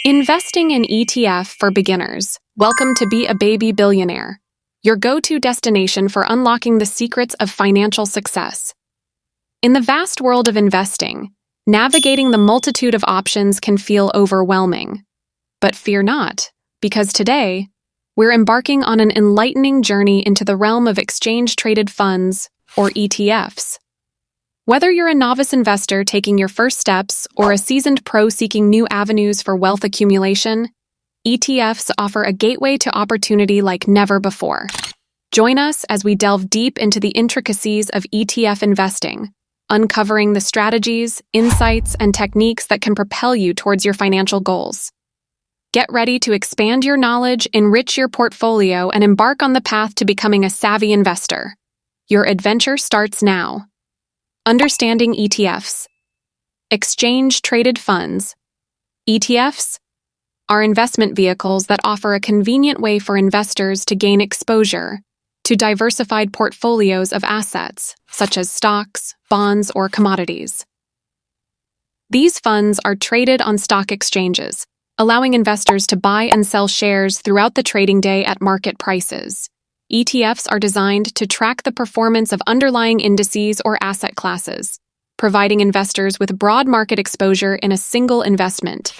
Investing in ETF for beginners. Welcome to Be a Baby Billionaire, your go-to destination for unlocking the secrets of financial success. In the vast world of investing, navigating the multitude of options can feel overwhelming. But fear not, because today, we're embarking on an enlightening journey into the realm of exchange-traded funds, or ETFs. Whether you're a novice investor taking your first steps or a seasoned pro seeking new avenues for wealth accumulation, ETFs offer a gateway to opportunity like never before. Join us as we delve deep into the intricacies of ETF investing, uncovering the strategies, insights, and techniques that can propel you towards your financial goals. Get ready to expand your knowledge, enrich your portfolio, and embark on the path to becoming a savvy investor. Your adventure starts now. Understanding ETFs. Exchange-traded funds. ETFs are investment vehicles that offer a convenient way for investors to gain exposure to diversified portfolios of assets, such as stocks, bonds, or commodities. These funds are traded on stock exchanges, allowing investors to buy and sell shares throughout the trading day at market prices. ETFs are designed to track the performance of underlying indices or asset classes, providing investors with broad market exposure in a single investment.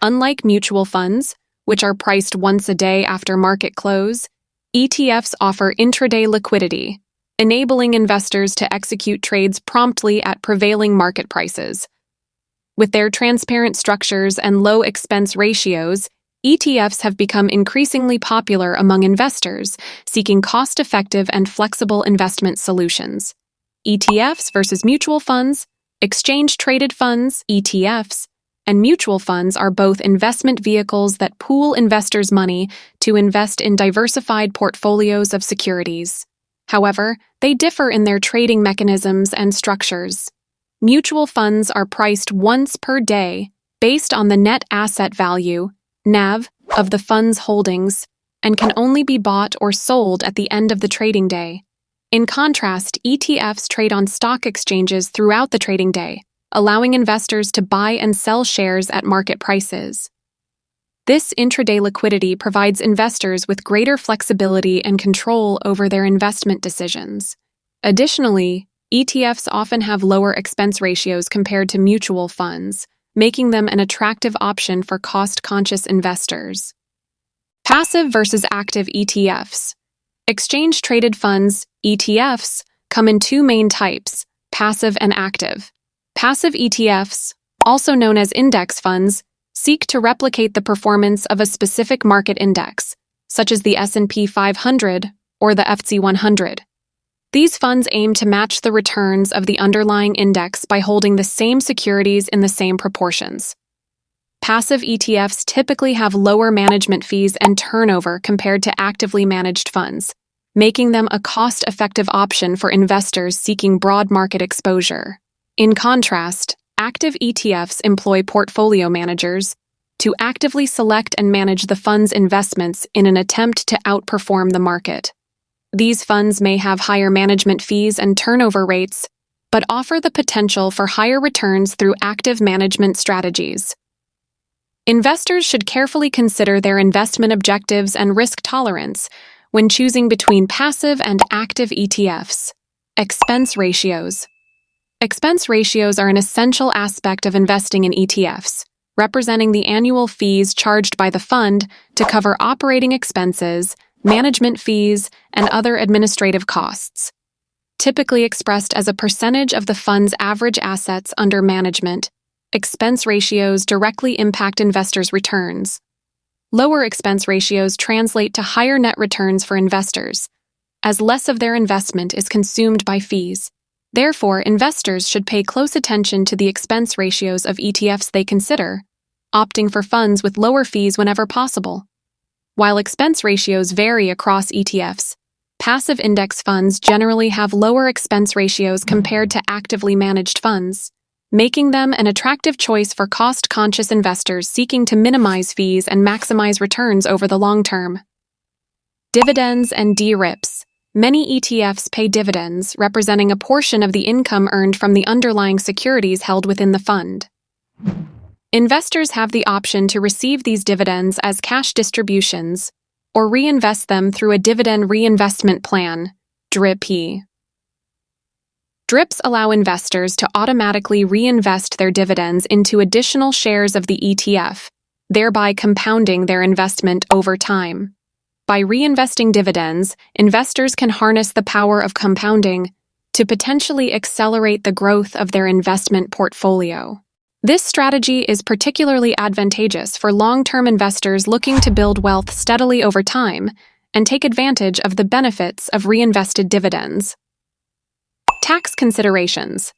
Unlike mutual funds, which are priced once a day after market close, ETFs offer intraday liquidity, enabling investors to execute trades promptly at prevailing market prices. With their transparent structures and low expense ratios, ETFs have become increasingly popular among investors seeking cost-effective and flexible investment solutions. ETFs versus mutual funds. Exchange-traded funds, ETFs, and mutual funds are both investment vehicles that pool investors' money to invest in diversified portfolios of securities. However, they differ in their trading mechanisms and structures. Mutual funds are priced once per day based on the net asset value (NAV) of the fund's holdings and can only be bought or sold at the end of the trading day. In contrast, ETFs trade on stock exchanges throughout the trading day, allowing investors to buy and sell shares at market prices. This intraday liquidity provides investors with greater flexibility and control over their investment decisions. Additionally, ETFs often have lower expense ratios compared to mutual funds, making them an attractive option for cost-conscious investors. Passive versus active ETFs. Exchange-traded funds, ETFs, come in two main types, passive and active. Passive ETFs, also known as index funds, seek to replicate the performance of a specific market index, such as the S&P 500 or the FTSE 100. These funds aim to match the returns of the underlying index by holding the same securities in the same proportions. Passive ETFs typically have lower management fees and turnover compared to actively managed funds, making them a cost-effective option for investors seeking broad market exposure. In contrast, active ETFs employ portfolio managers to actively select and manage the fund's investments in an attempt to outperform the market. These funds may have higher management fees and turnover rates, but offer the potential for higher returns through active management strategies. Investors should carefully consider their investment objectives and risk tolerance when choosing between passive and active ETFs. Expense ratios. Expense ratios are an essential aspect of investing in ETFs, representing the annual fees charged by the fund to cover operating expenses, management fees, and other administrative costs. Typically expressed as a percentage of the fund's average assets under management, expense ratios directly impact investors' returns. Lower expense ratios translate to higher net returns for investors, as less of their investment is consumed by fees. Therefore, investors should pay close attention to the expense ratios of ETFs they consider, opting for funds with lower fees whenever possible. While expense ratios vary across ETFs, passive index funds generally have lower expense ratios compared to actively managed funds, making them an attractive choice for cost-conscious investors seeking to minimize fees and maximize returns over the long term. Dividends and DRIPs. Many ETFs pay dividends, representing a portion of the income earned from the underlying securities held within the fund. Investors have the option to receive these dividends as cash distributions or reinvest them through a dividend reinvestment plan, DRIP. DRIPs allow investors to automatically reinvest their dividends into additional shares of the ETF, thereby compounding their investment over time. By reinvesting dividends, investors can harness the power of compounding to potentially accelerate the growth of their investment portfolio. This strategy is particularly advantageous for long-term investors looking to build wealth steadily over time and take advantage of the benefits of reinvested dividends. Tax considerations.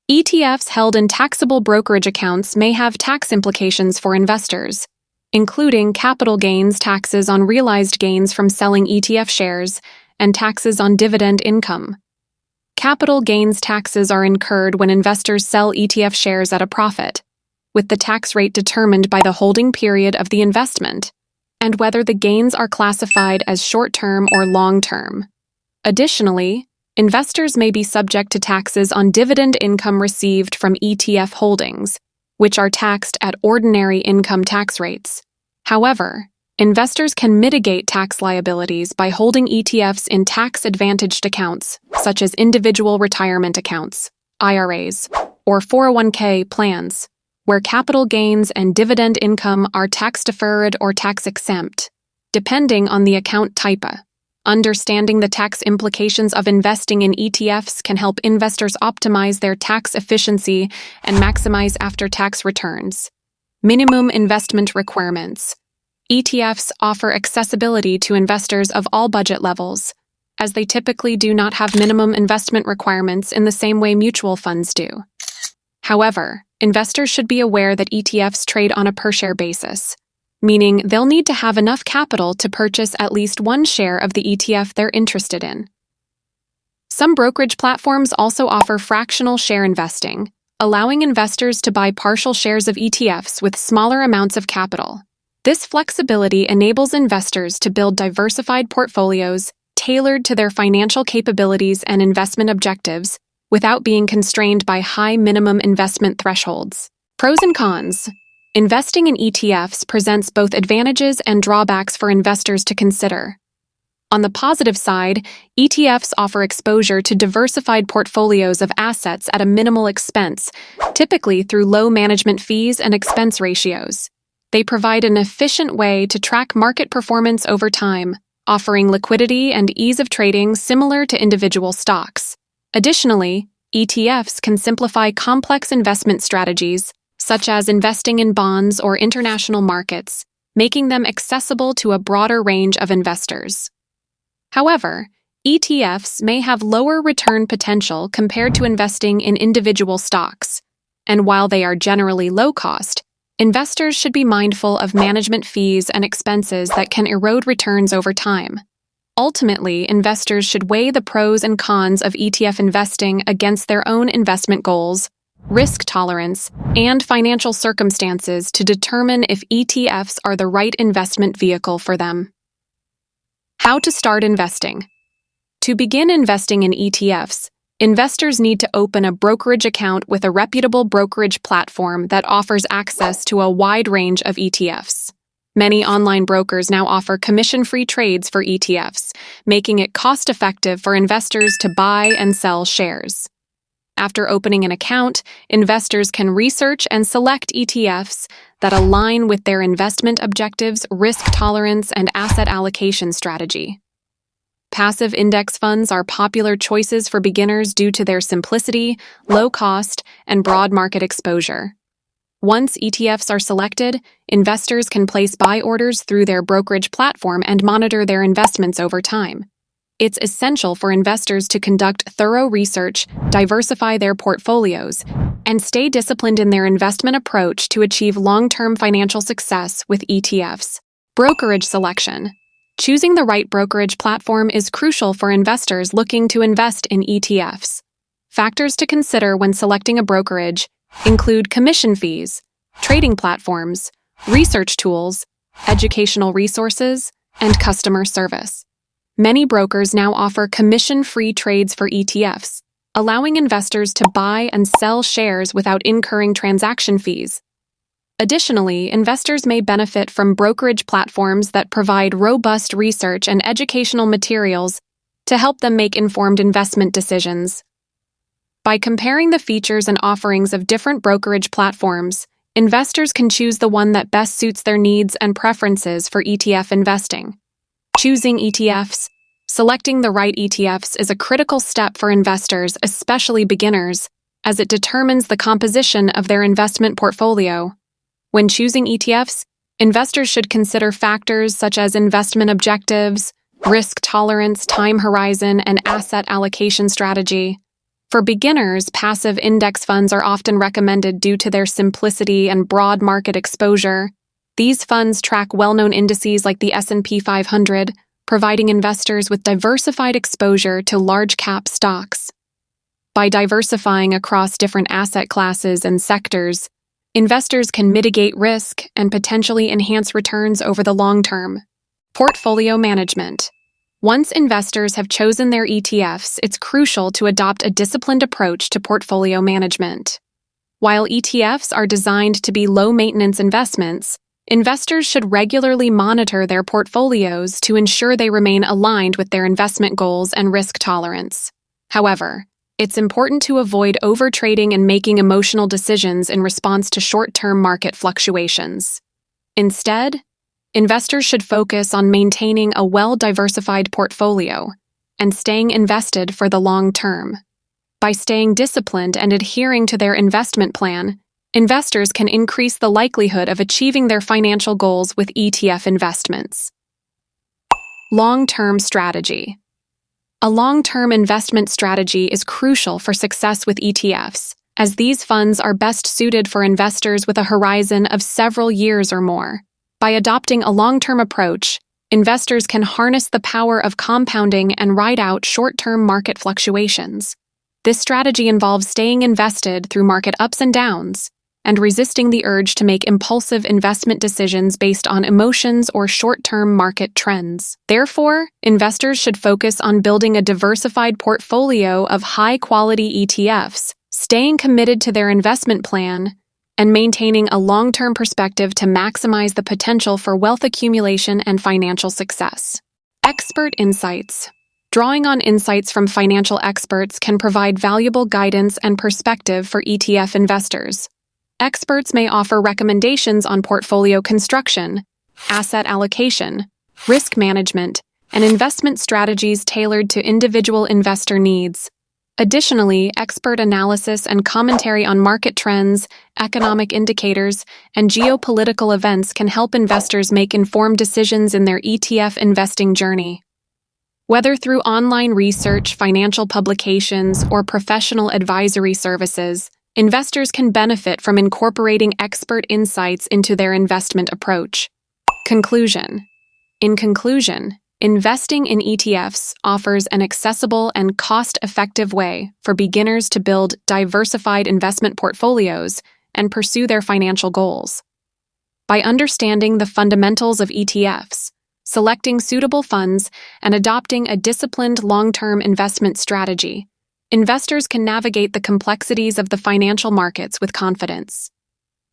ETFs held in taxable brokerage accounts may have tax implications for investors, including capital gains taxes on realized gains from selling ETF shares and taxes on dividend income. Capital gains taxes are incurred when investors sell ETF shares at a profit, with the tax rate determined by the holding period of the investment and whether the gains are classified as short-term or long-term. Additionally, investors may be subject to taxes on dividend income received from ETF holdings, which are taxed at ordinary income tax rates. However, investors can mitigate tax liabilities by holding ETFs in tax-advantaged accounts, such as individual retirement accounts, IRAs, or 401k plans, where capital gains and dividend income are tax-deferred or tax-exempt, depending on the account type. Understanding the tax implications of investing in ETFs can help investors optimize their tax efficiency and maximize after-tax returns. Minimum investment requirements. ETFs offer accessibility to investors of all budget levels, as they typically do not have minimum investment requirements in the same way mutual funds do. However, investors should be aware that ETFs trade on a per-share basis, meaning they'll need to have enough capital to purchase at least one share of the ETF they're interested in. Some brokerage platforms also offer fractional share investing, allowing investors to buy partial shares of ETFs with smaller amounts of capital. This flexibility enables investors to build diversified portfolios tailored to their financial capabilities and investment objectives without being constrained by high minimum investment thresholds. Pros and cons. Investing in ETFs presents both advantages and drawbacks for investors to consider. On the positive side, ETFs offer exposure to diversified portfolios of assets at a minimal expense, typically through low management fees and expense ratios. They provide an efficient way to track market performance over time, offering liquidity and ease of trading similar to individual stocks. Additionally, ETFs can simplify complex investment strategies, such as investing in bonds or international markets, making them accessible to a broader range of investors. However, ETFs may have lower return potential compared to investing in individual stocks, and while they are generally low cost, investors should be mindful of management fees and expenses that can erode returns over time. Ultimately, investors should weigh the pros and cons of ETF investing against their own investment goals, risk tolerance, and financial circumstances to determine if ETFs are the right investment vehicle for them. How to start investing. To begin investing in ETFs, investors need to open a brokerage account with a reputable brokerage platform that offers access to a wide range of ETFs. Many online brokers now offer commission-free trades for ETFs, making it cost-effective for investors to buy and sell shares. After opening an account, investors can research and select ETFs that align with their investment objectives, risk tolerance, and asset allocation strategy. Passive index funds are popular choices for beginners due to their simplicity, low cost, and broad market exposure. Once ETFs are selected, investors can place buy orders through their brokerage platform and monitor their investments over time. It's essential for investors to conduct thorough research, diversify their portfolios, and stay disciplined in their investment approach to achieve long-term financial success with ETFs. Brokerage selection. Choosing the right brokerage platform is crucial for investors looking to invest in ETFs. Factors to consider when selecting a brokerage include commission fees, trading platforms, research tools, educational resources, and customer service. Many brokers now offer commission-free trades for ETFs, allowing investors to buy and sell shares without incurring transaction fees. Additionally, investors may benefit from brokerage platforms that provide robust research and educational materials to help them make informed investment decisions. By comparing the features and offerings of different brokerage platforms, investors can choose the one that best suits their needs and preferences for ETF investing. Choosing ETFs. Selecting the right ETFs is a critical step for investors, especially beginners, as it determines the composition of their investment portfolio. When choosing ETFs, investors should consider factors such as investment objectives, risk tolerance, time horizon, and asset allocation strategy. For beginners, passive index funds are often recommended due to their simplicity and broad market exposure. These funds track well-known indices like the S&P 500, providing investors with diversified exposure to large-cap stocks. By diversifying across different asset classes and sectors, investors can mitigate risk and potentially enhance returns over the long term. Portfolio management. Once investors have chosen their ETFs, it's crucial to adopt a disciplined approach to portfolio management. While ETFs are designed to be low-maintenance investments, investors should regularly monitor their portfolios to ensure they remain aligned with their investment goals and risk tolerance. However, it's important to avoid overtrading and making emotional decisions in response to short-term market fluctuations. Instead, investors should focus on maintaining a well-diversified portfolio and staying invested for the long term. By staying disciplined and adhering to their investment plan, investors can increase the likelihood of achieving their financial goals with ETF investments. Long-term strategy. A long-term investment strategy is crucial for success with ETFs, as these funds are best suited for investors with a horizon of several years or more. By adopting a long-term approach, investors can harness the power of compounding and ride out short-term market fluctuations. This strategy involves staying invested through market ups and downs, and resisting the urge to make impulsive investment decisions based on emotions or short-term market trends. Therefore, investors should focus on building a diversified portfolio of high-quality ETFs, staying committed to their investment plan, and maintaining a long-term perspective to maximize the potential for wealth accumulation and financial success. Expert insights. Drawing on insights from financial experts can provide valuable guidance and perspective for ETF investors. Experts may offer recommendations on portfolio construction, asset allocation, risk management, and investment strategies tailored to individual investor needs. Additionally, expert analysis and commentary on market trends, economic indicators, and geopolitical events can help investors make informed decisions in their ETF investing journey. Whether through online research, financial publications, or professional advisory services, investors can benefit from incorporating expert insights into their investment approach. Conclusion. In conclusion, investing in ETFs offers an accessible and cost-effective way for beginners to build diversified investment portfolios and pursue their financial goals. By understanding the fundamentals of ETFs, selecting suitable funds, and adopting a disciplined long-term investment strategy, investors can navigate the complexities of the financial markets with confidence.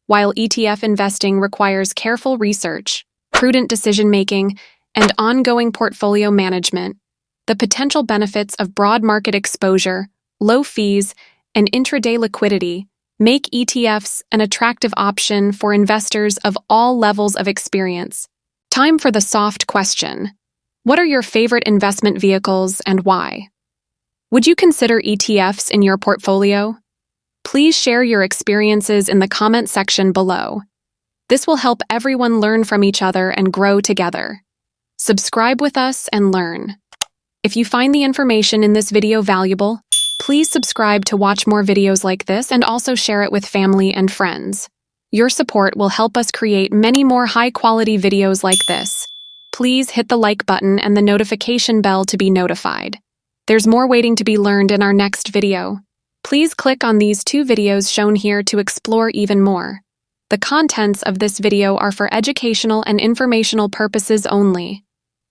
While ETF investing requires careful research, prudent decision-making, and ongoing portfolio management, the potential benefits of broad market exposure, low fees, and intraday liquidity make ETFs an attractive option for investors of all levels of experience. Time for the soft question. What are your favorite investment vehicles and why? Would you consider ETFs in your portfolio? Please share your experiences in the comment section below. This will help everyone learn from each other and grow together. Subscribe with us and learn. If you find the information in this video valuable, please subscribe to watch more videos like this and also share it with family and friends. Your support will help us create many more high-quality videos like this. Please hit the like button and the notification bell to be notified. There's more waiting to be learned in our next video. Please click on these 2 videos shown here to explore even more. The contents of this video are for educational and informational purposes only.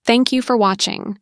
Thank you for watching.